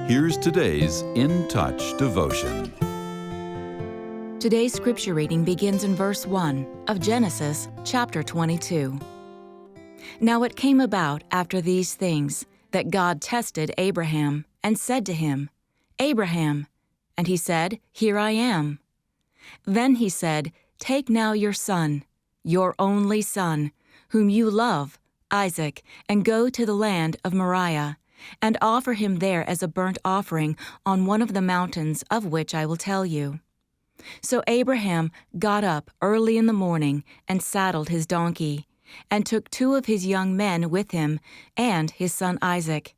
Here's today's In Touch devotion. Today's scripture reading begins in verse 1 of Genesis chapter 22. Now it came about after these things that God tested Abraham and said to him, "Abraham." And he said, "Here I am." Then he said, "Take now your son, your only son, whom you love, Isaac, and go to the land of Moriah, and offer him there as a burnt offering on one of the mountains of which I will tell you." So Abraham got up early in the morning and saddled his donkey, and took 2 of his young men with him and his son Isaac.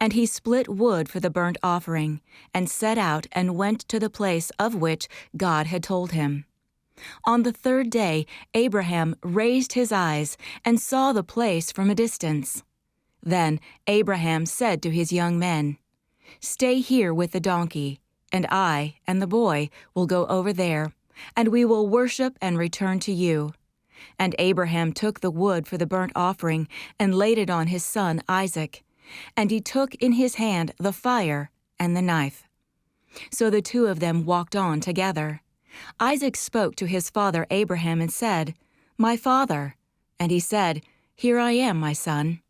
And he split wood for the burnt offering, and set out and went to the place of which God had told him. On the 3rd day Abraham raised his eyes and saw the place from a distance. Then Abraham said to his young men, "Stay here with the donkey, and I and the boy will go over there, and we will worship and return to you." And Abraham took the wood for the burnt offering and laid it on his son Isaac. And he took in his hand the fire and the knife. So the 2 of them walked on together. Isaac spoke to his father Abraham and said, "My father." And he said, "Here I am, my son."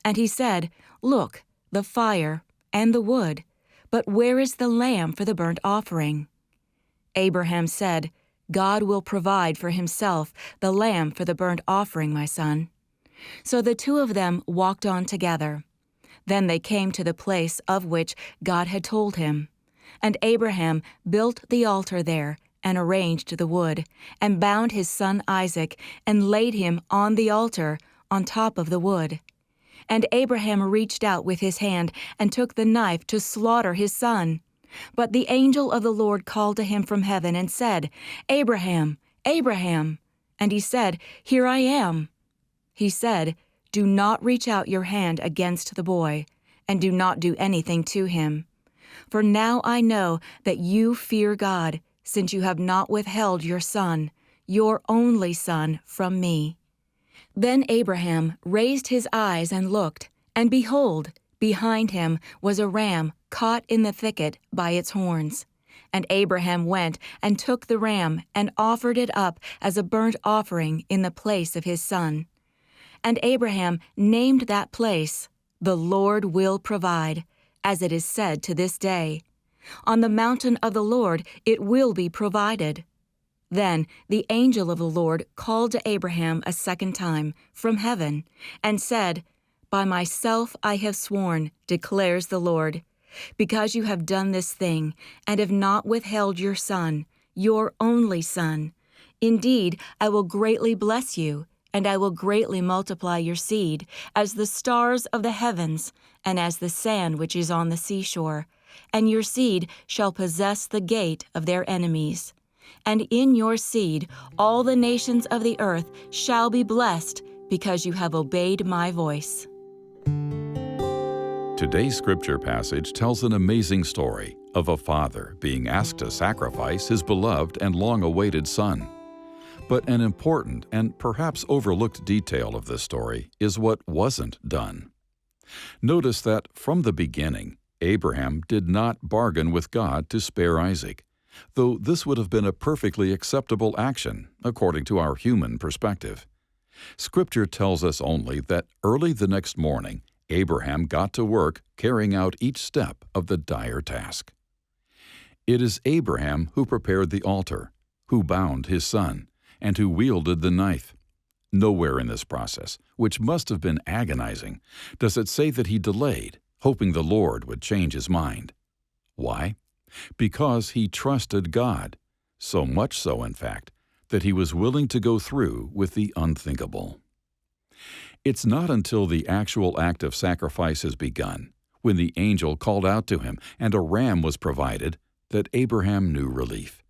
And he said, "Look, the fire and the wood, but where is the lamb for the burnt offering?" Abraham said, "God will provide for himself the lamb for the burnt offering, my son." So the 2 of them walked on together. Then they came to the place of which God had told him. And Abraham built the altar there, and arranged the wood, and bound his son Isaac, and laid him on the altar on top of the wood. And Abraham reached out with his hand, and took the knife to slaughter his son. But the angel of the Lord called to him from heaven, and said, "Abraham, Abraham." And he said, "Here I am." He said, "Do not reach out your hand against the boy, and do not do anything to him. For now I know that you fear God, since you have not withheld your son, your only son, from me." Then Abraham raised his eyes and looked, and behold, behind him was a ram caught in the thicket by its horns. And Abraham went and took the ram, and offered it up as a burnt offering in the place of his son. And Abraham named that place, "The Lord will provide," as it is said to this day. On the mountain of the Lord it will be provided. Then the angel of the Lord called to Abraham a second time from heaven, and said, "By myself I have sworn, declares the Lord, because you have done this thing, and have not withheld your son, your only son. Indeed, I will greatly bless you, and I will greatly multiply your seed, as the stars of the heavens, and as the sand which is on the seashore. And your seed shall possess the gate of their enemies. And in your seed all the nations of the earth shall be blessed, because you have obeyed my voice." Today's scripture passage tells an amazing story of a father being asked to sacrifice his beloved and long-awaited son. But an important and perhaps overlooked detail of this story is what wasn't done. Notice that from the beginning, Abraham did not bargain with God to spare Isaac, though this would have been a perfectly acceptable action according to our human perspective. Scripture tells us only that early the next morning, Abraham got to work carrying out each step of the dire task. It is Abraham who prepared the altar, who bound his son, and who wielded the knife. Nowhere in this process, which must have been agonizing, does it say that he delayed, hoping the Lord would change his mind. Why? Because he trusted God, so much so, in fact, that he was willing to go through with the unthinkable. It's not until the actual act of sacrifice has begun, when the angel called out to him and a ram was provided, that Abraham knew relief.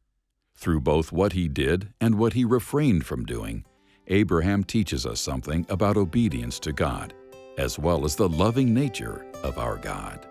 Through both what he did and what he refrained from doing, Abraham teaches us something about obedience to God, as well as the loving nature of our God.